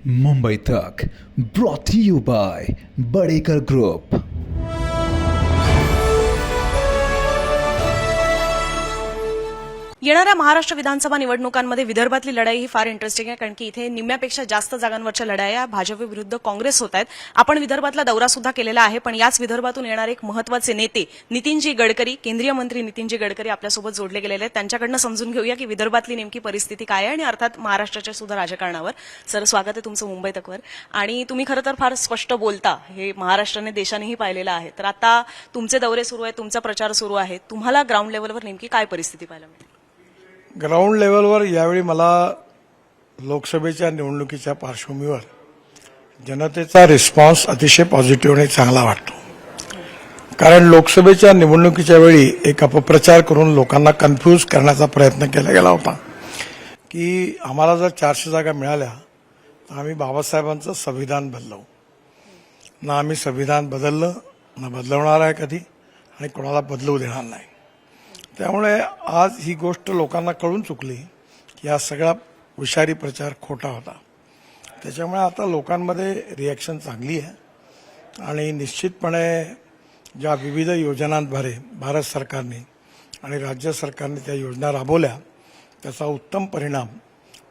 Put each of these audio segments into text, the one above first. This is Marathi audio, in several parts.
मुंबई तक brought to you by Badekar group. येणाऱ्या महाराष्ट्र विधानसभा निवडणुकांमध्ये विदर्भातली लढाई ही फार इंटरेस्टिंग आहे, कारण की इथे निम्म्यापेक्षा जास्त जागांवरच्या लढाया भाजप विरुद्ध काँग्रेस होत आहेत। आपण विदर्भातला दौरा सुद्धा केलेला आहे, पण याच विदर्भातून येणारे एक महत्त्वाचे नेते नितीनजी गडकरी, केंद्रीय मंत्री नितीनजी गडकरी आपल्यासोबत जोडले गेलेले आहेत। त्यांच्याकडनं समजून घेऊया की विदर्भातली नेमकी परिस्थिती काय आहे आणि अर्थात महाराष्ट्राच्या सुद्धा राजकारणावर। सर, स्वागत आहे तुमचं मुंबई तकवर। आणि तुम्ही खरं तर फार स्पष्ट बोलता, हे महाराष्ट्राने देशानेही पाहिलेलं आहे। तर आता तुमचे दौरे सुरू आहेत, तुमचा प्रचार सुरू आहे, तुम्हाला ग्राउंड लेव्हलवर नेमकी काय परिस्थिती पाहायला मिळते? ग्राउंड लेवलवर यावेळी मला लोकसभेच्या निवडणुकीच्या पार्श्वभूमीवर जनतेचा रिस्पॉन्स अतिशय पॉझिटिव्ह आणि चांगला वाटतो। कारण लोकसभेच्या निवडणुकीच्या वेळी एक अपप्रचार करून लोकांना कन्फ्यूज करण्याचा प्रयत्न केला गेला होता की आम्हाला जर 400 जागा मिळाल्या तर आम्ही बाबासाहेबांचं संविधान बदलवू। ना आम्ही संविधान बदललं, ना बदलवणार आहे कधी, आणि कोणाला बदलवू देणार नाही। त्यामुळे आज ही गोष्ट लोकांना कळून चुकली की हा सगळा विषारी प्रचार खोटा होता। त्याच्यामुळे आता लोकांमध्ये रिॲक्शन चांगली आहे आणि निश्चितपणे ज्या विविध योजनांद्वारे भारत सरकारने आणि राज्य सरकारने त्या योजना राबवल्या त्याचा उत्तम परिणाम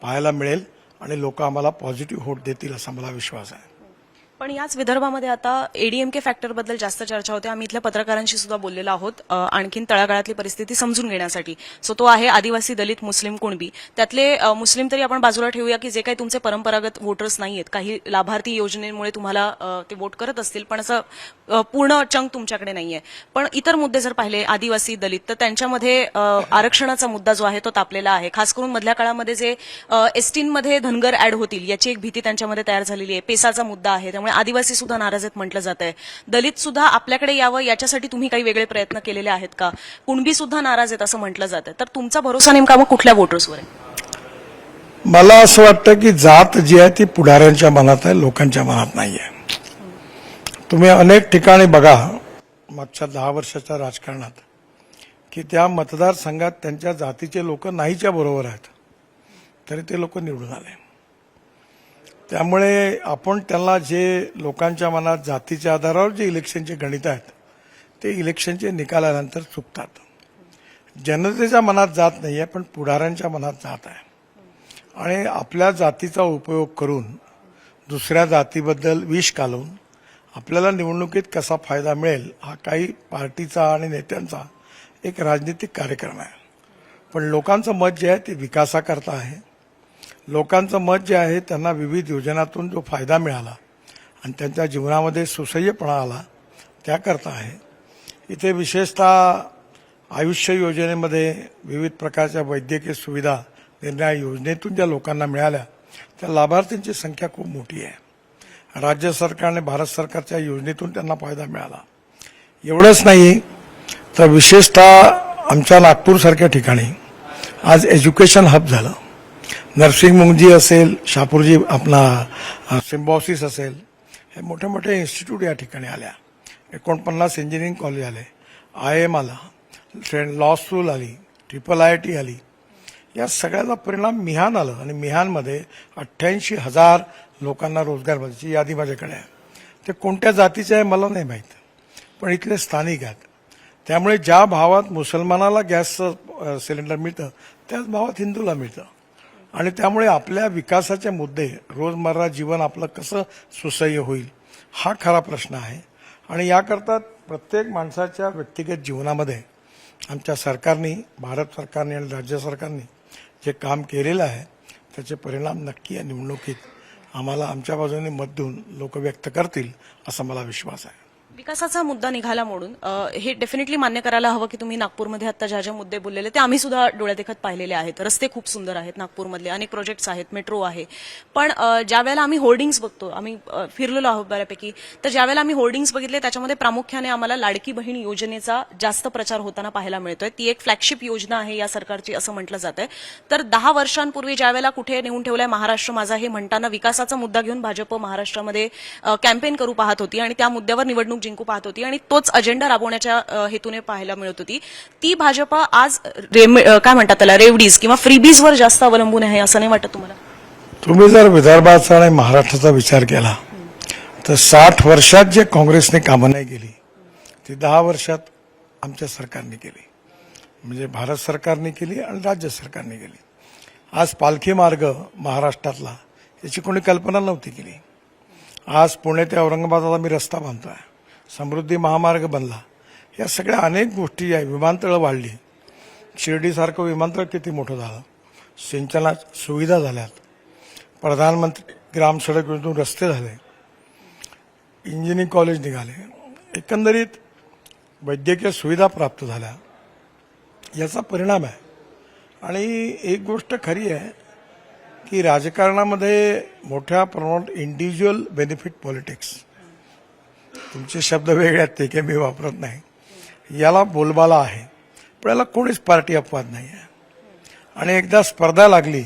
पाहायला मिळेल आणि लोक आम्हाला पॉझिटिव्ह व्होट देतील असा मला विश्वास आहे। पण याच विदर्भामध्ये आता एडीएमके फॅक्टरबद्दल जास्त चर्चा होते। आम्ही इथल्या पत्रकारांशी सुद्धा बोललेलो आहोत आणखीन तळागाळातली परिस्थिती समजून घेण्यासाठी। सो तो आहे आदिवासी, दलित, मुस्लिम, कुणबी। त्यातले मुस्लिम तरी आपण बाजूला ठेवूया की जे काही तुमचे परंपरागत वोटर्स नाहीयेत, काही लाभार्थी योजनेमुळे तुम्हाला ते वोट करत असतील, पण असं पूर्ण चंक तुमच्याकडे नाहीये। पण इतर मुद्दे जर पाहिले, आदिवासी, दलित, तर त्यांच्यामध्ये आरक्षणाचा मुद्दा जो आहे तो तापलेला आहे। खास करून मधल्या काळामध्ये जे एसटीमध्ये धनगर ऍड होतील याची एक भीती त्यांच्यामध्ये तयार झालेली आहे। पेसाचा मुद्दा आहे, त्यामुळे आदिवासी सुद्धा नाराज आहेत म्हटलं जात आहे। दलित सुद्धा आपल्याकडे यावं याच्यासाठी तुम्ही काही वेगळे प्रयत्न केलेले आहेत का? कुणबी सुद्धा नाराज आहेत असं म्हटलं जातं। तर तुमचा भरोसा नेमका मग कुठल्या वोटर्सवर आहे? मला असं वाटतं की जात जी आहे ती पुढाऱ्यांच्या मनात आहे, लोकांच्या मनात नाही आहे। तुम्ही अनेक ठिकाणी बघा मागच्या 10 वर्षाच्या राजकारणात की त्या मतदारसंघात त्यांच्या जातीचे लोक नाहीच्या बरोबर आहेत, तरी ते लोक निवडून आले। त्यामुळे आपण त्यांना जे लोकांच्या मनात जातीच्या आधारावर जे इलेक्शनचे गणित आहेत ते इलेक्शनचे निकाल आल्यानंतर चुकतात। जनतेच्या मनात जात नाही आहे, पण पुढाऱ्यांच्या मनात जात आहे। आणि आपल्या जातीचा उपयोग करून दुसऱ्या जातीबद्दल विष घालून आपल्याला निवडणुकीत कसा फायदा मिळेल हा काही पार्टीचा आणि नेत्यांचा एक राजनीतिक कार्यक्रम आहे। पण लोकांचं मत जे आहे ते विकासाकरता आहे। लोकांचं मत जे आहे त्यांना विविध योजनांतून जो फायदा मिळाला आणि त्यांच्या जीवनामध्ये सुसह्यपणा आला त्याकरता आहे। इथे विशेषतः आयुष्य योजनेमध्ये विविध प्रकारच्या वैद्यकीय सुविधा निर्णय योजनेतून ज्या लोकांना मिळाल्या त्या लाभार्थींची संख्या खूप मोठी आहे। राज्य सरकारने भारत सरकारच्या योजनेतून त्यांना फायदा मिळाला। एवढंच नाही तर विशेषतः आमच्या नागपूरसारख्या ठिकाणी आज एज्युकेशन हब झालं। नर्सिंग मुंगजी असेल, शापूरजी आपला सिम्बॉसिस असेल, हे मोठे मोठे इन्स्टिट्यूट या ठिकाणी आल्या। 49 इंजिनिअरिंग कॉलेज आले, IIM आला, लॉ स्कूल आली, IIIT आली। या सगळ्याचा परिणाम मिहान आलं आणि मिहानमध्ये 88,000 लोकांना रोजगार मिळाल्याची यादी माझ्याकडे आहे। ते कोणत्या जातीचे आहे मला नाही माहीत, पण इथले स्थानिक आहेत। त्यामुळे ज्या भावात मुसलमानाला गॅसचं सिलेंडर मिळतं त्याच भावात हिंदूला मिळतं। आणि त्यामुळे आपल्या विकासाचे मुद्दे, रोजमर्रा जीवन आपलं कसं सुसह्य होईल हा खरा प्रश्न आहे। आणि याकरता प्रत्येक माणसाच्या व्यक्तिगत जीवनामध्ये आमच्या सरकारने, भारत सरकारने आणि राज्य सरकारने जे काम केलेलं आहे त्याचे परिणाम नक्की या निवडणुकीत आम्हाला आमच्या बाजूने मत देऊन लोक व्यक्त करतील असा मला विश्वास आहे। विकासाचा मुद्दा निघाला म्हणून हे डेफिनेटली मान्य करायला हवं की तुम्ही नागपूरमध्ये आता ज्या ज्या मुद्दे बोललेले ते आम्ही सुद्धा डोळ्यादेखत पाहिलेले आहेत। रस्ते खूप सुंदर आहेत नागपूरमधले, अनेक प्रोजेक्ट्स आहेत, मेट्रो आहे। पण ज्या वेळेला आम्ही होर्डिंग्स बघतो, आम्ही फिरलेलो आहोत बऱ्यापैकी, तर ज्या वेळेला आम्ही होर्डिंग्स बघितले त्याच्यामध्ये प्रामुख्याने आम्हाला लाडकी बहीण योजनेचा जास्त प्रचार होताना पाहायला मिळतोय। ती एक फ्लॅगशिप योजना आहे या सरकारची असं म्हटलं जातंय। तर 10 वर्षांपूर्वी ज्या वेळेला कुठे नेऊन ठेवलाय महाराष्ट्र माझा हे म्हणताना विकासाचा मुद्दा घेऊन भाजप महाराष्ट्रामध्ये कॅम्पेन करू पाहत होती आणि त्या मुद्द्यावर निवडणूक जिंकू पाहत होती आणि तोच अजेंडा राबवण्याच्या हेतूने पाहायला मिळत होती। ती भाजप आज काय म्हणतात त्याला रेवडीज किंवा फ्रीबीजवर जास्त अवलंबून आहे असं नाही वाटत तुम्हाला? तुम्ही जर विदर्भाचा आणि महाराष्ट्राचा विचार केला तर 60 वर्षात जे काँग्रेसने कामं नाही केली ती 10 वर्षात आमच्या सरकारने केली, म्हणजे भारत सरकारने केली आणि राज्य सरकारने केली. आज पालखी मार्ग महाराष्ट्रातला याची कोणी कल्पना नव्हती केली. आज पुणे ते औरंगाबादला मी रस्ता बांधतोय, समृद्धी महामार्ग बनला, या सगळ्या अनेक गोष्टी आहे. विमानतळं वाढली, शिर्डीसारखं विमानतळ किती मोठं झालं, सिंचनात सुविधा झाल्यात, प्रधानमंत्री ग्राम सडक योजनेतून रस्ते झाले, इंजिनिअरिंग कॉलेज निघाले, एकंदरीत वैद्यकीय सुविधा प्राप्त झाल्या, याचा परिणाम आहे. आणि एक गोष्ट खरी आहे की राजकारणामध्ये मोठ्या प्रमाणात इंडिव्हिज्युअल बेनिफिट पॉलिटिक्स, तुमचे शब्द वेगळे आहेत ते काही मी वापरत नाही, याला बोलबाला आहे, पण याला कोणीच पार्टी अपवाद नाही आहे. आणि एकदा स्पर्धा लागली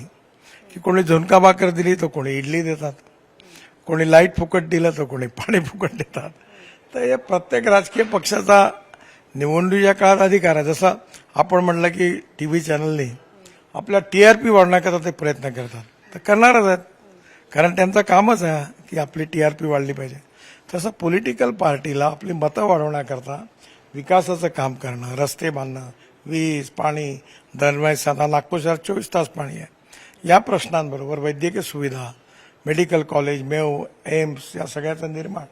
की कोणी झुणका भाकर दिली तर कोणी इडली देतात, कोणी लाईट फुकट दिलं तर कोणी पाणी फुकट देतात. तर हे प्रत्येक राजकीय पक्षाचा निवडणुकीच्या काळात अधिकार आहे. जसं आपण म्हणलं की टीव्ही चॅनलने आपल्या TRP वाढवण्याकरता ते प्रयत्न करतात, तर करणारच आहेत, कारण त्यांचं कामच आहे की आपली TRP वाढली पाहिजे. तसं पॉलिटिकल पार्टीला आपली मतं वाढवण्याकरता विकासाचं काम करणं, रस्ते बांधणं, वीज, पाणी, दरम्यान साधा नागपूर शहरात 24 तास पाणी आहे, या प्रश्नांबरोबर वैद्यकीय सुविधा, मेडिकल कॉलेज, मेव, एम्स या सगळ्याचं निर्माण,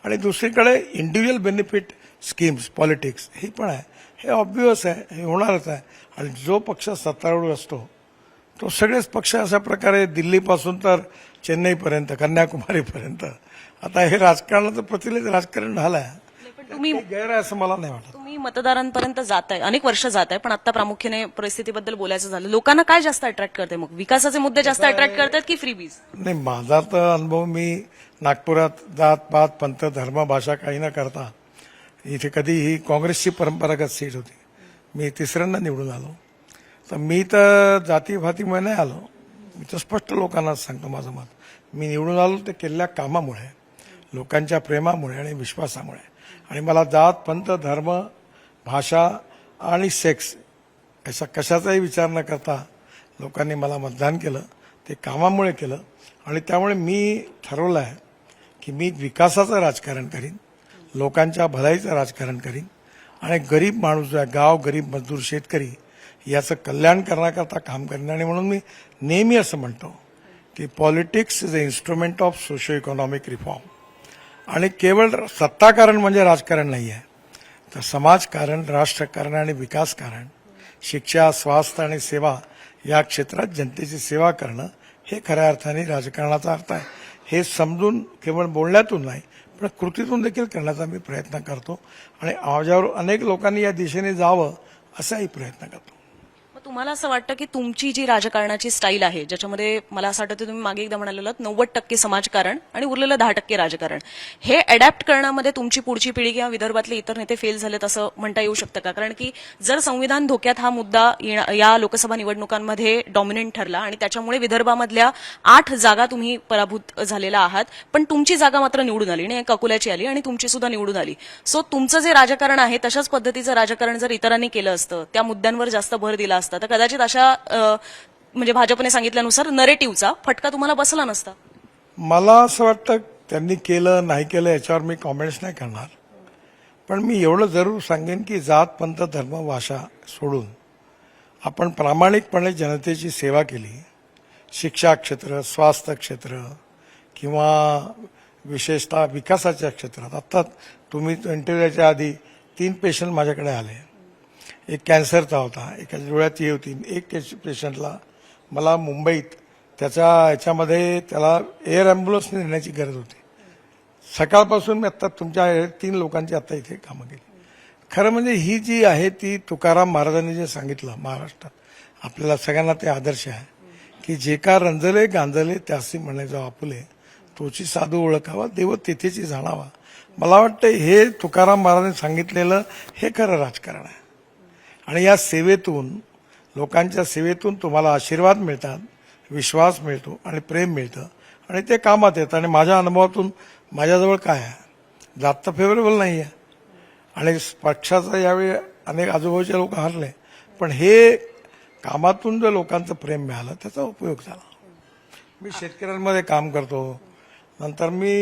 आणि दुसरीकडे इंडिव्हिज्युअल बेनिफिट स्कीम्स पॉलिटिक्स ही पण आहे. हे ऑब्व्हियस आहे, हे होणारच आहे. आणि जो पक्ष सत्तारूढ असतो तो सगळेच पक्ष अशा प्रकारे दिल्लीपासून तर चेन्नईपर्यंत, कन्याकुमारीपर्यंत आता हे राजकारणाचं प्रतिनिधी राजकारण झालं आहे. तुम्ही गैर आहे असं मला नाही वाटत. तुम्ही मतदारांपर्यंत जाताय, अनेक वर्ष जात आहे, पण आता प्रामुख्याने परिस्थितीबद्दल बोलायचं झालं, लोकांना काय जास्त अट्रॅक्ट करते मग? विकासाचे मुद्दे जास्त अट्रॅक्ट करतात की फ्रीबीज? नाही, माझा तर अनुभव, मी नागपुरात जात पात पंथ धर्म भाषा काही न करता, इथे कधी ही काँग्रेसची परंपरागत सीट होती, मी तिसऱ्यांदा निवडून आलो, तर मी तर जातीभातीमुळे नाही आलो, मी तर स्पष्ट लोकांना सांगतो माझं मत. मी निवडून आलो ते केलेल्या कामामुळे, लोकांच्या प्रेमामुळे आणि विश्वासामुळे. आणि मला जात पंथ धर्म भाषा आणि सेक्स अशा कशाचाही विचार न करता लोकांनी मला मतदान केलं, ते कामामुळे केलं. आणि त्यामुळे मी ठरवलं आहे की मी विकासाचं राजकारण करीन, लोकांच्या भलाईचं राजकारण करीन, आणि गरीब माणूस जो आहे, गाव गरीब मजदूर शेतकरी, याचं कल्याण करण्याकरता काम करीन. आणि म्हणून मी नेहमी असं म्हणतो की politics is a instrument of socio economic reform. आणि केवळ सत्ताकारण म्हणजे राजकारण नाही आहे, तर समाजकारण, राष्ट्रकारण आणि विकासकारण, शिक्षा, स्वास्थ्य आणि सेवा या क्षेत्रात जनतेची सेवा करणं हे खऱ्या अर्थाने राजकारणाचा अर्थ आहे. हे समजून केवळ बोलण्यातून नाही पण कृतीतून देखील करण्याचा मी प्रयत्न करतो, आणि माझ्यावर अनेक लोकांनी या दिशेने जावं असाही प्रयत्न करतो. मग तुम्हाला असं वाटतं की तुमची जी राजकारणाची स्टाईल आहे, ज्याच्यामध्ये मला असं वाटतं तुम्ही मागे एकदा म्हणालेलं 90% समाजकारण आणि उरलेलं 10% राजकारण, हे अडॅप्ट करण्यामध्ये तुमची पुढची पिढी किंवा विदर्भातले इतर नेते फेल झालेत असं म्हणता येऊ शकतं का? कारण की जर संविधान धोक्यात हा मुद्दा या लोकसभा निवडणुकांमध्ये डॉमिनंट ठरला आणि त्याच्यामुळे विदर्भामधल्या 8 जागा तुम्ही पराभूत झालेला आहात, पण तुमची जागा मात्र निवडून आली आणि एक अकोल्याची आली आणि तुमची सुद्धा निवडून आली. सो तुमचं जे राजकारण आहे तशाच पद्धतीचं राजकारण जर इतरांनी केलं असतं, त्या मुद्द्यांवर जास्त भर दिला असता, तर कदाचित अशा म्हणजे भाजपने सांगितल्यानुसार नरेटिव्हचा फटका तुम्हाला बसला नसता. मला असं वाटतं त्यांनी केलं नाही केलं याच्यावर मी कॉमेंट्स नाही करणार, पण मी एवढं जरूर सांगेन की जात पंथ धर्म भाषा सोडून आपण प्रामाणिकपणे जनतेची सेवा केली, शिक्षा क्षेत्र, स्वास्थ्य क्षेत्र किंवा विशेषतः विकासाच्या क्षेत्रात. आता तुम्ही इंटरव्ह्यूच्या आधी 3 पेशंट माझ्याकडे आले, एक कॅन्सरचा होता, एकाच्या डोळ्याची होती, एक पेशंटला मला मुंबईत याच्यामध्ये त्याला एअर ॲम्ब्युलन्सने नेण्याची गरज होती. सकाळपासून मी आत्ता तुमच्या 3 लोकांची आत्ता इथे कामं केली. खरं म्हणजे ही जी आहे ती तुकाराम महाराजांनी जे सांगितलं महाराष्ट्रात आपल्याला सगळ्यांना ते आदर्श आहे की जे का रंजले गांजले त्यासी म्हणायचं आपुले, तोची साधू ओळखावा देव तेथेची जाणावा. मला वाटतं हे तुकाराम महाराजांनी सांगितलेलं हे खरं राजकारण आहे. आणि या सेवेतून, लोकांच्या सेवेतून तुम्हाला आशीर्वाद मिळतात, विश्वास मिळतो आणि प्रेम मिळतं, आणि ते कामात येतं. आणि माझ्या अनुभवातून माझ्याजवळ काय आहे, जात तर फेवरेबल नाही आहे, आणि पक्षाचा यावेळी अनेक आजूबाजूचे लोक हरले, पण हे कामातून जर लोकांचं प्रेम मिळालं त्याचा उपयोग झाला. मी शेतकऱ्यांमध्ये काम करतो, नंतर मी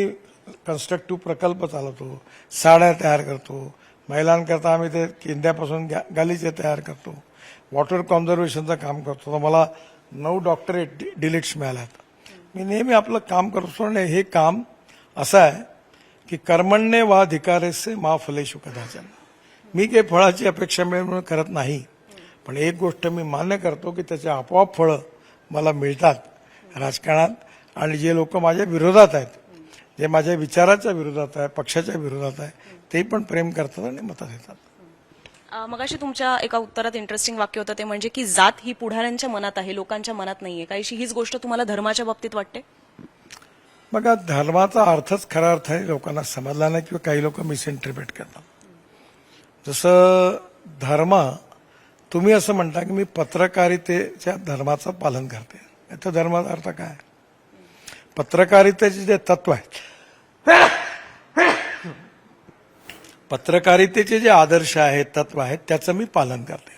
कन्स्ट्रक्टिव्ह प्रकल्प चालवतो, साड्या तयार करतो, महिलांकरता आम्ही ते केंद्यापासून गालिचे तयार करतो, वॉटर कॉन्झर्वेशनचं काम करतो. तर मला 9 डॉक्टरेट डिलिट्स मिळाल्यात. मी नेहमी आपलं काम करतो आणि हे काम असं आहे की कर्मण्ये वा अधिकारेसे मा फलेषु कदाचन. मी काही फळाची अपेक्षा मिळेल म्हणून करत नाही, पण एक गोष्ट मी मान्य करतो की त्याचे आपोआप फळं मला मिळतात राजकारणात. आणि जे लोक माझ्या विरोधात आहेत, जे माझ्या विचाराच्या विरोधात आहे, पक्षाच्या विरोधात आहे, ते पण प्रेम करतात आणि मतं देतात. मगाशी तुमच्या एका उत्तरात इंटरेस्टिंग वाक्य होतं, ते म्हणजे की जात ही पुढाऱ्यांच्या मनात आहे, लोकांच्या मनात नाहीये. काहीशी हीच गोष्ट तुम्हाला धर्माच्या बाबतीत वाटते? बघा, धर्माचा अर्थच खरा अर्थ आहे लोकांना समजला नाही किंवा काही लोक मिसइंटरप्रेट करतात. जसं धर्म, तुम्ही असं म्हणता की मी पत्रकारितेच्या धर्माचं पालन करते. याचा धर्माचा अर्थ काय? पत्रकारितेचे जे तत्व आहेत, पत्रकारितेचे जे आदर्श आहेत, तत्व आहेत, त्याचं मी पालन करते.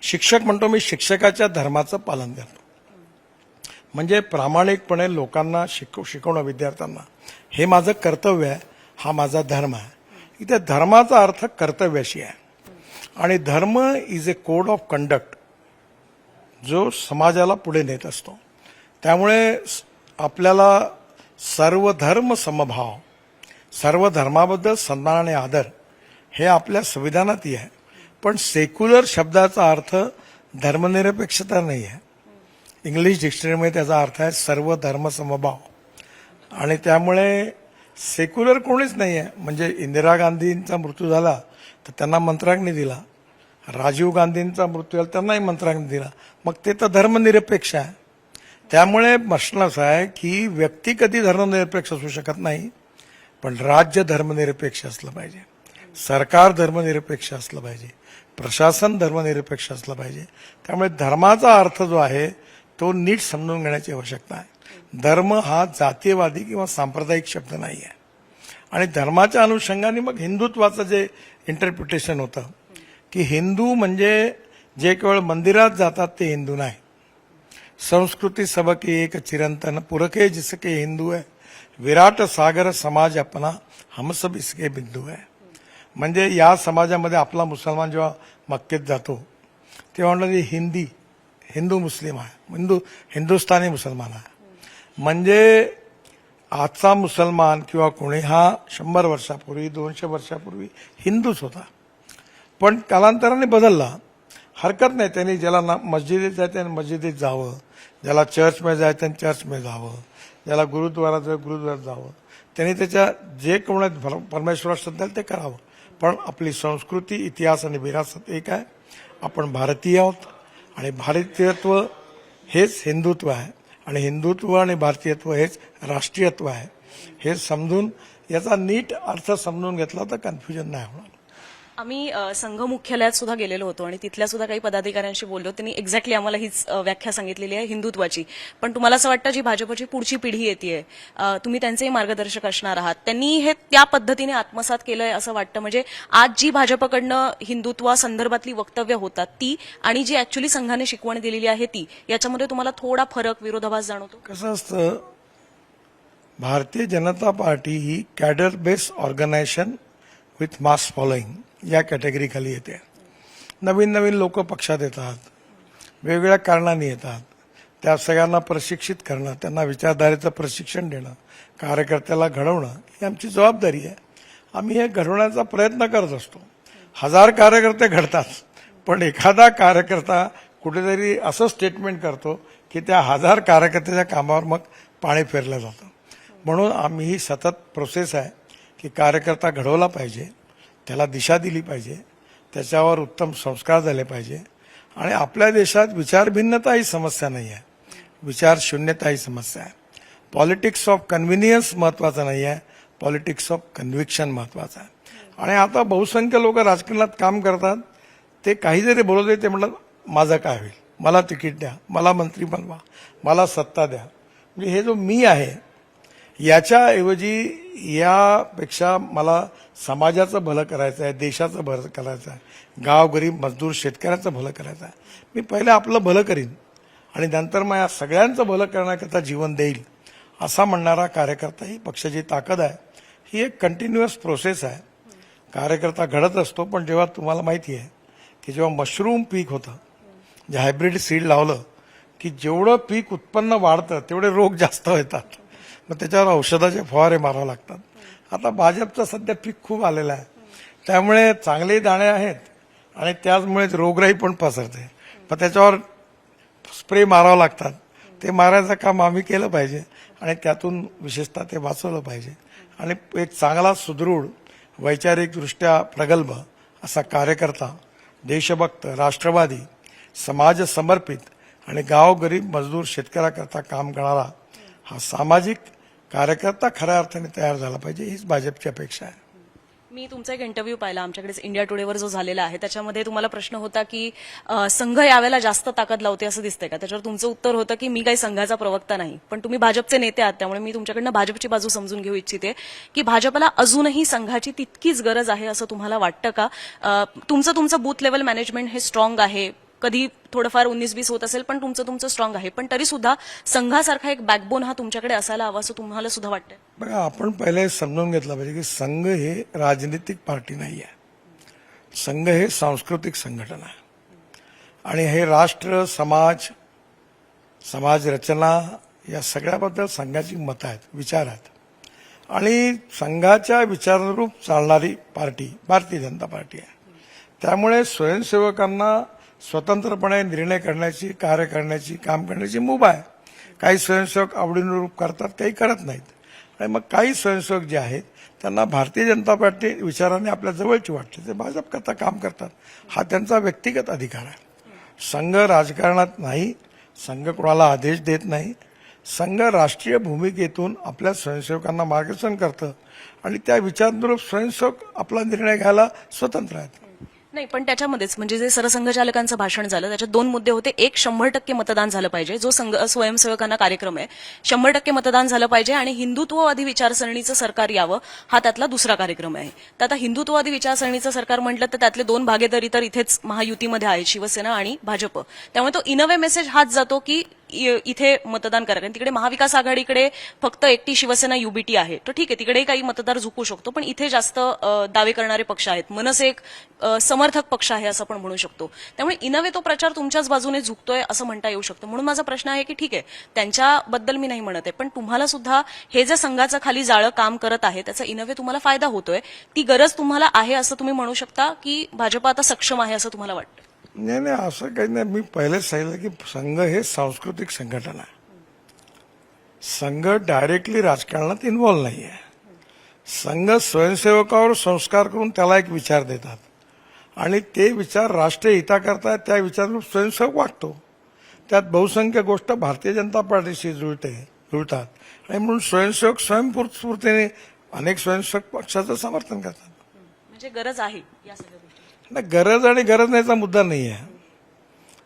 शिक्षक म्हणतो मी शिक्षकाच्या धर्माचं पालन करतो. म्हणजे प्रामाणिकपणे लोकांना शिकवणं, विद्यार्थ्यांना, हे माझं कर्तव्य आहे, हा माझा धर्म आहे. इथे धर्माचा अर्थ कर्तव्याशी आहे. आणि धर्म is a code of conduct जो समाजाला पुढे नेत असतो. त्यामुळे आपल्याला सर्व धर्म समभाव, सर्व धर्माबद्दल सन्मान आणि आदर हे आपल्या संविधानातही आहे. पण सेक्युलर शब्दाचा अर्थ धर्मनिरपेक्षता नाही आहे. इंग्लिश डिक्शनरीमध्ये त्याचा अर्थ आहे सर्व धर्म समभाव. आणि त्यामुळे सेक्युलर कोणीच नाही आहे. म्हणजे इंदिरा गांधींचा मृत्यू झाला तर त्यांना मंत्राग्नी दिला, राजीव गांधींचा मृत्यू झाला त्यांनाही मंत्राग्नी दिला, मग ते तर धर्मनिरपेक्ष आहे. त्यामुळे प्रश्न असा आहे की व्यक्ती कधी धर्मनिरपेक्ष असू शकत नाही, पण राज्य धर्मनिरपेक्ष असलं पाहिजे, सरकार धर्मनिरपेक्ष असलं पाहिजे, प्रशासन धर्मनिरपेक्ष असलं पाहिजे. त्यामुळे धर्माचा अर्थ जो आहे तो नीट समजून घेण्याची आवश्यकता आहे. धर्म हा जातीयवादी किंवा सांप्रदायिक शब्द नाही आहे. आणि धर्माच्या अनुषंगाने मग हिंदुत्वाचं जे इंटरप्रिटेशन होतं की हिंदू म्हणजे जे केवळ मंदिरात जातात ते हिंदू नाही. संस्कृती सबके एक चिरंतन पुरखे जिसके हिंदू है, विराट सागर समाज अपना हम सब इसके बिंदू है. म्हणजे या समाजामध्ये आपला मुसलमान जेव्हा मक्केत जातो तेव्हा म्हणलं हिंदू मुस्लिम आहे, हिंदुस्थानी मुसलमान आहे. म्हणजे आजचा मुसलमान किंवा कोणी हा 100 वर्षापूर्वी 200 वर्षापूर्वी हिंदूच होता, पण कालांतराने बदलला. हरकत नाही, त्यांनी ज्याला मस्जिदीत जायचं त्याने मस्जिदीत जावं, ज्याला चर्चमध्ये जायचं त्याने चर्चमध्ये जावं, ज्याला गुरुद्वारात जायचं गुरुद्वारात जावं, त्यांनी त्याच्या जे कोण परमेश्वरा श्रद्धाल ते करावं. पण आपली संस्कृती, इतिहास आणि विरासत एक आहे. आपण भारतीय आहोत आणि भारतीयत्व हेच हिंदुत्व आहे आणि हिंदुत्व आणि भारतीयत्व हेच राष्ट्रीयत्व आहे. हे समजून याचा नीट अर्थ समजून घेतला तर कन्फ्युजन नाही होणार. आम्ही संघ मुख्यालयात सुद्धा गेलेलो होतो आणि तिथल्या सुद्धा काही पदाधिकाऱ्यांशी बोललो. त्यांनी एक्झॅक्टली आम्हाला हीच व्याख्या सांगितलेली आहे हिंदुत्वाची. पण तुम्हाला असं वाटतं जी भाजपची पुढची पिढी येते, तुम्ही त्यांचेही मार्गदर्शक असणार आहात, त्यांनी हे त्या पद्धतीने आत्मसात केलंय असं वाटतं? म्हणजे आज जी भाजपकडनं हिंदुत्वासंदर्भातली वक्तव्य होतात ती आणि जी ऍक्च्युली संघाने शिकवण दिलेली आहे ती, याच्यामध्ये तुम्हाला थोडा फरक, विरोधाभास जाणवतो? कसं असतं, भारतीय जनता पार्टी ही cadre based organisation with mass following या कॅटेगरीखाली येते. नवीन नवीन लोक पक्षात येतात, वेगवेगळ्या कारणांनी येतात. त्या सगळ्यांना प्रशिक्षित करणं, त्यांना विचारधारेचं प्रशिक्षण देणं, कार्यकर्त्याला घडवणं ही आमची जबाबदारी आहे. आम्ही हे घडवण्याचा प्रयत्न करत असतो. 1000 कार्यकर्ते घडतात, पण एखादा कार्यकर्ता कुठेतरी असं स्टेटमेंट करतो की त्या 1000 कार्यकर्त्याच्या कामावर मग पाणी फेरलं जातं. म्हणून आम्ही ही सतत प्रोसेस आहे की कार्यकर्ता घडवला पाहिजे, त्याला दिशा दिली पाहिजे, त्याच्यावर उत्तम संस्कार झाले पाहिजे. आणि आपल्या देशात विचारभिन्नता ही समस्या नाही आहे, विचार शून्यता ही समस्या आहे. पॉलिटिक्स ऑफ कन्व्हिनियन्स महत्वाचं नाही आहे, पॉलिटिक्स ऑफ कन्व्हिक्शन महत्वाचं आहे. आणि आता बहुसंख्य लोक राजकारणात काम करतात, ते काही जरी बोलत ते म्हणतात माझं काय होईल, मला तिकीट द्या, मला मंत्री बनवा, मला सत्ता द्या. म्हणजे हे जो मी आहे याच्याऐवजी यापेक्षा मला समाजाचं भलं करायचं आहे, देशाचं भलं करायचं आहे, गाव गरीब मजदूर शेतकऱ्याचं भलं करायचं आहे. मी पहिले आपलं भलं करीन आणि नंतर मग या सगळ्यांचं भलं करण्याकरता जीवन देईल असा म्हणणारा कार्यकर्ता ही पक्षाची ताकद आहे. ही एक कंटिन्युअस प्रोसेस आहे. कार्यकर्ता घडत असतो, पण जेव्हा तुम्हाला माहिती आहे की जेव्हा मशरूम पीक होतं, जे हायब्रिड सीड लावलं की जेवढं पीक उत्पन्न वाढतं तेवढे रोग जास्त येतात. मग त्याच्यावर औषधाचे फवारे मारावे लागतात. आता भाजपचं सध्या पीक खूप आलेलं आहे, त्यामुळे चांगले दाणे आहेत आणि त्याचमुळे रोगराई पण पसरते. पण त्याच्यावर स्प्रे मारावं लागतात. ते मारायचं काम आम्ही केलं पाहिजे आणि त्यातून विशेषतः ते वाचवलं पाहिजे. आणि एक चांगला सुदृढ वैचारिकदृष्ट्या प्रगल्भ असा कार्यकर्ता, देशभक्त, राष्ट्रवादी, समाज समर्पित आणि गाव गरीब मजदूर शेतकऱ्याकरता काम करणारा हा सामाजिक कार्यकर्ता खऱ्या अर्थाने तयार झाला पाहिजे, हीच भाजपची अपेक्षा आहे. मी तुमचा एक इंटरव्ह्यू पाहिला आमच्याकडे इंडिया टुडेवर जो झालेला आहे, त्याच्यामध्ये तुम्हाला प्रश्न होता की संघ यावेळेला जास्त ताकद लावते असं दिसतंय का? त्याच्यावर तुमचं उत्तर होतं की मी काही संघाचा प्रवक्ता नाही, पण तुम्ही भाजपचे नेते आहात, त्यामुळे मी तुमच्याकडनं भाजपची बाजू समजून घेऊ इच्छिते की भाजपला अजूनही संघाची तितकीच गरज आहे असं तुम्हाला वाटतं का? तुमचं बूथ लेवल मॅनेजमेंट हे स्ट्रॉंग आहे, कधी थोडंफार 19-20 होत असेल, पण तुमचं स्ट्रॉंग आहे, पण तरी सुद्धा संघासारखा एक बॅकबोन हा तुमच्याकडे असायला हवा असं तुम्हाला सुद्धा वाटतंय? बघा, आपण पहिले समजून घेतलं पाहिजे की संघ हे राजनीतिक पार्टी नाही आहे. संघ हे सांस्कृतिक संघटना आहे आणि हे राष्ट्र, समाज रचना या सगळ्याबद्दल संघाची मतं आहेत, विचार आहेत. आणि संघाच्या विचारानुरूप चालणारी पार्टी भारतीय जनता पार्टी आहे. त्यामुळे स्वयंसेवकांना स्वतंत्रपणे निर्णय करण्याची, कार्य करण्याची, काम करण्याची मुभा आहे. काही स्वयंसेवक आवडीनुरूप करतात, काही करत नाहीत. आणि मग काही स्वयंसेवक जे आहेत त्यांना भारतीय जनता पार्टी विचाराने आपल्या जवळची वाटते, ते भाजपकरता काम करतात. हा त्यांचा व्यक्तिगत अधिकार आहे. संघ राजकारणात नाही, संघ कोणाला आदेश देत नाही. संघ राष्ट्रीय भूमिकेतून आपल्या स्वयंसेवकांना मार्गदर्शन करतं आणि त्या विचारानुरूप स्वयंसेवक आपला निर्णय घ्यायला स्वतंत्र आहेत. नाही, पण त्याच्यामध्येच म्हणजे जे सरसंघचालकांचं भाषण झालं त्याच्यात 2 मुद्दे होते. एक, 100% मतदान झालं पाहिजे, जो स्वयंसेवकांना कार्यक्रम आहे 100% मतदान झालं पाहिजे आणि हिंदुत्ववादी विचारसरणीचं सरकार यावं, हा त्यातला दुसरा कार्यक्रम आहे. तर आता हिंदुत्ववादी विचारसरणीचं सरकार म्हटलं तर त्यातले 2 भागीदारी तर इथेच महायुतीमध्ये आहेत, शिवसेना आणि भाजप. त्यामुळे तो इन अ वे मेसेज हाच जातो की इथे मतदान करा. कारण तिकडे महाविकास आघाडीकडे फक्त एकटी शिवसेना युबीटी आहे, तर ठीक आहे, तिकडेही काही मतदार झुकू शकतो, पण इथे जास्त दावे करणारे पक्ष आहेत. मनसे एक समर्थक पक्ष आहे असं आपण म्हणू शकतो. त्यामुळे इन अ वे तो प्रचार तुमच्याच बाजूने झुकतोय असं म्हणता येऊ शकतं. म्हणून माझा प्रश्न आहे की ठीक आहे, त्यांच्याबद्दल मी नाही म्हणत आहे, पण तुम्हाला सुद्धा हे जे संघाचं खाली जाळं काम करत आहे त्याचा इन अ वे तुम्हाला फायदा होतोय, ती गरज तुम्हाला आहे असं तुम्ही म्हणू शकता की भाजप आता सक्षम आहे असं तुम्हाला वाटतं? नाही, असं काही नाही. मी पहिलेच सांगितलं की संघ हे सांस्कृतिक संघटना आहे. संघ डायरेक्टली राजकारणात इन्व्हॉल्व नाही आहे. संघ स्वयंसेवकावर संस्कार करून त्याला एक विचार देतात आणि ते विचार राष्ट्रीय हिताकरता त्या विचारानुरूप स्वयंसेवक वागतो. त्यात बहुसंख्य गोष्ट भारतीय जनता पार्टीशी जुळतात आणि म्हणून स्वयंसेवक स्वयंस्फूर्तीने अनेक स्वयंसेवक पक्षाचं समर्थन करतात. म्हणजे गरज आहे या सगळ्या गोष्टी? नाही, गरज आणि गरज नाहीचा मुद्दा नाही आहे.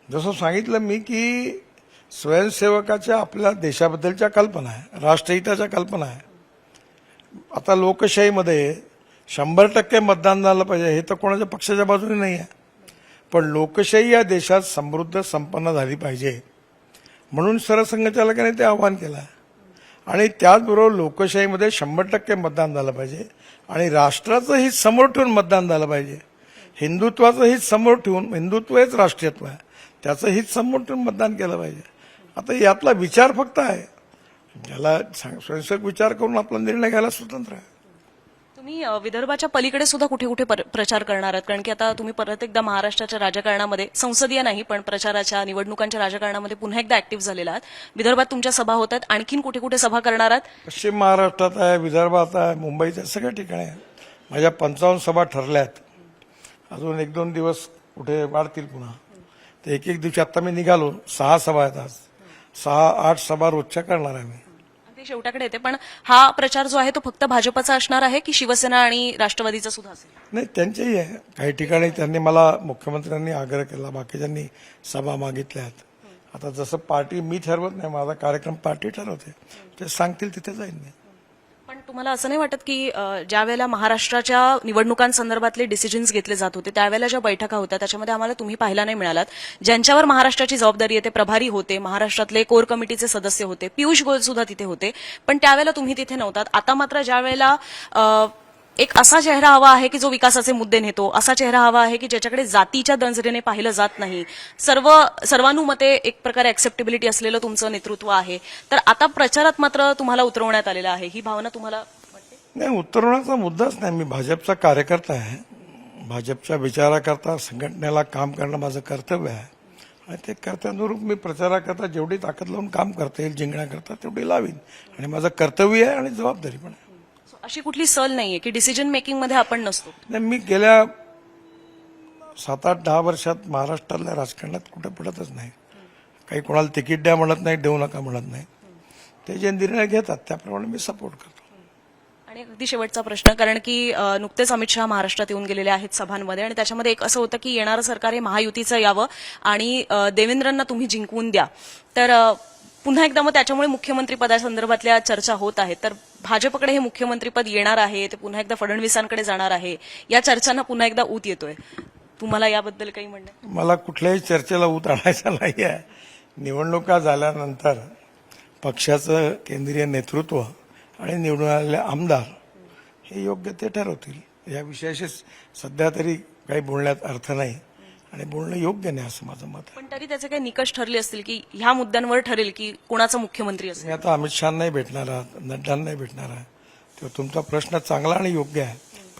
जसं सांगितलं मी की स्वयंसेवकाच्या आपल्या देशाबद्दलच्या कल्पना आहे, राष्ट्रहिताच्या कल्पना आहे. आता लोकशाहीमध्ये 100% मतदान झालं पाहिजे हे तर कोणाच्या पक्षाच्या बाजूने नाही आहे, पण लोकशाही या देशात समृद्ध संपन्न झाली पाहिजे म्हणून सरसंघचालकाने ते आवाहन केलं आहे. आणि त्याचबरोबर लोकशाहीमध्ये 100% मतदान झालं पाहिजे आणि राष्ट्राचं हित समोर ठेवून मतदान झालं पाहिजे. हिंदुत्वाचं हित समोर ठेवून, हिंदुत्व हेच राष्ट्रीयत्व आहे, त्याचं हित समोर ठेवून मतदान केलं पाहिजे. आता यातला विचार फक्त आहे, ज्याला स्वयंसेवक विचार करून आपला निर्णय घ्यायला स्वतंत्र आहे. तुम्ही विदर्भाच्या पलीकडे सुद्धा कुठे कुठे प्रचार करणार आहात? कारण की आता तुम्ही परत एकदा महाराष्ट्राच्या राजकारणामध्ये, संसदीय नाही पण प्रचाराच्या, निवडणुकांच्या राजकारणामध्ये पुन्हा एकदा ऍक्टिव्ह झालेला आहात. विदर्भात तुमच्या सभा होत आहेत, आणखीन कुठे कुठे सभा करणार आहात? पश्चिम महाराष्ट्रात आहे, विदर्भात आहे, मुंबईच्या सगळ्या ठिकाणी आहे. माझ्या 55 सभा ठरल्या आहेत. अजून 1-2 दिवस कुठे वाढतील पुन्हा. तर एक दिवशी आता मी निघालो, 6 सभा आहेत आज. 6-8 सभा रोजच्या करणार आहे मी. अगदी शेवटाकडे येते, पण हा प्रचार जो आहे तो फक्त भाजपचा असणार आहे की शिवसेना आणि राष्ट्रवादीचा सुद्धा असेल? नाही, त्यांच्याही आहे. काही ठिकाणी त्यांनी मला, मुख्यमंत्र्यांनी आग्रह केला, बाकीच्यांनी सभा मागितल्यात. आता जसं पार्टी मी ठरवत नाही, माझा कार्यक्रम पार्टी ठरवते, ते सांगतील तिथे जाईन मी. पण तुम्हाला असं नाही वाटत की ज्या वेळेला महाराष्ट्राच्या निवडणुकांसंदर्भातले डिसिजन्स घेतले जात होते त्यावेळेला ज्या बैठका होत्या त्याच्यामध्ये आम्हाला तुम्ही पाहायला नाही मिळालात, ज्यांच्यावर महाराष्ट्राची जबाबदारी आहे ते प्रभारी होते, महाराष्ट्रातले कोर कमिटीचे सदस्य होते, पियुष गोयल सुद्धा तिथे होते, पण त्यावेळेला तुम्ही तिथे नव्हतात. आता मात्र ज्या वेळेला एक असा चेहरा हवा आहे की जो विकासाचे मुद्दे नेतो, असा चेहरा हवा आहे की ज्याच्याकडे जातीच्या नजरेने पाहिलं जात नाही, सर्वानुमते एक प्रकारे ऍक्सेप्टेबिलिटी असलेलं तुमचं नेतृत्व आहे, तर आता प्रचारात मात्र तुम्हाला उतरवण्यात आलेलं आहे. ही भावना तुम्हाला वाटते? नाही, उतरवण्याचा मुद्दाच नाही. मी भाजपचा कार्यकर्ता आहे. भाजपच्या विचाराकरता संघटनेला काम करणं माझं कर्तव्य आहे आणि ते कर्तव्यानुरूप मी प्रचाराकरता जेवढी ताकद लावून काम करता येईल जिंकण्याकरता तेवढी लावीन आणि माझं कर्तव्य आहे आणि जबाबदारी पण आहे. अशी कुठली सल नाहीये की डिसिजन मेकिंग मध्ये आपण नसतो? नाही, मी गेल्या 7-8-10 वर्षात महाराष्ट्रातल्या राजकारणात कुठे पडतच नाही. काही कोणाला तिकीट द्या म्हणत नाही, देऊ नका म्हणत नाही. ते जे निर्णय घेतात त्याप्रमाणे मी सपोर्ट करतो. आणि अगदी शेवटचा प्रश्न, कारण की नुकतेच अमित शहा महाराष्ट्रात येऊन गेलेले आहेत सभांमध्ये आणि त्याच्यामध्ये एक असं होतं की येणारं सरकार हे महायुतीचं यावं आणि देवेंद्रांना तुम्ही जिंकवून द्या, तर पुन्हा एकदा मग त्याच्यामुळे मुख्यमंत्री पदासंदर्भातल्या चर्चा होत आहेत. तर भाजपकडे हे मुख्यमंत्रीपद येणार आहे, ते पुन्हा एकदा फडणवीसांकडे जाणार आहे, या चर्चांना पुन्हा एकदा ऊत येतोय. तुम्हाला याबद्दल काही म्हणणं आहे? मला कुठल्याही चर्चेला ऊत आणायचा नाही आहे. निवडणुका झाल्यानंतर पक्षाचं केंद्रीय नेतृत्व आणि निवडून आलेले आमदार हे योग्य ते ठरवतील. या विषयाशी सध्या तरी काही बोलण्यात अर्थ नाही आणि बोलणं योग्य नाही असं माझं मत आहे. पण तरी त्याचे काही निकष ठरले असतील की ह्या मुद्द्यांवर ठरेल की कोणाचा मुख्यमंत्री असेल? मी आता अमित शहा नाही भेटणार आहात, नड्डांना नाही भेटणार आहे. तेव्हा तुमचा प्रश्न चांगला आणि योग्य आहे.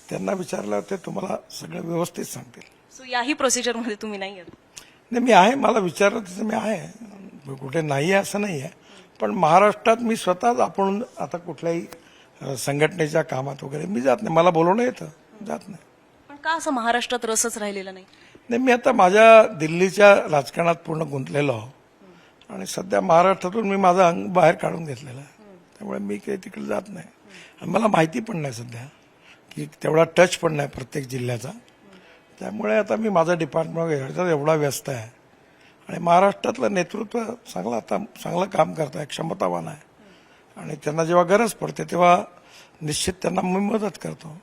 त्यांना विचारलं ते तुम्हाला सगळं व्यवस्थित सांगतील. सो याही प्रोसिजरमध्ये तुम्ही नाही आहात? नाही, मी आहे. मला विचारलं तिथं मी आहे. कुठे नाही आहे असं नाही आहे. पण महाराष्ट्रात मी स्वतःच आपण आता कुठल्याही संघटनेच्या कामात वगैरे मी जात नाही. मला बोलवणं येतं, जात नाही. पण का असं महाराष्ट्रात रसच राहिलेला नाही? नाही, मी आता माझ्या दिल्लीच्या राजकारणात पूर्ण गुंतलेलो आहो आणि सध्या महाराष्ट्रातून मी माझं अंग बाहेर काढून घेतलेलं आहे. त्यामुळे मी काही तिकडे जात नाही आणि मला माहिती पण नाही सध्या की तेवढा टच पण नाही प्रत्येक जिल्ह्याचा. त्यामुळे आता मी माझं डिपार्टमेंट एवढा व्यस्त आहे आणि महाराष्ट्रातलं नेतृत्व चांगलं काम करत आहे, क्षमतावान आहे आणि त्यांना जेव्हा गरज पडते तेव्हा निश्चित त्यांना मी मदत करतो.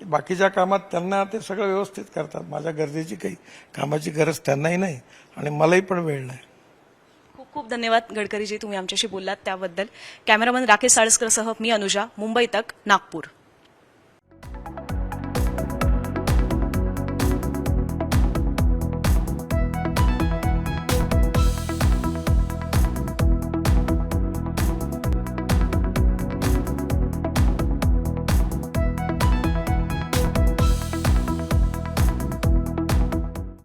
बाकीच्या कामात त्यांना ते सगळं व्यवस्थित करतात. माझ्या गरजेची काही कामाची गरज त्यांनाही नाही आणि मलाही पण वेळ नाही. खूप खूप धन्यवाद गडकरीजी, तुम्ही आमच्याशी बोललात त्याबद्दल. कॅमेरामन राकेश साळसकरसह मी अनुजा, मुंबई तक, नागपूर.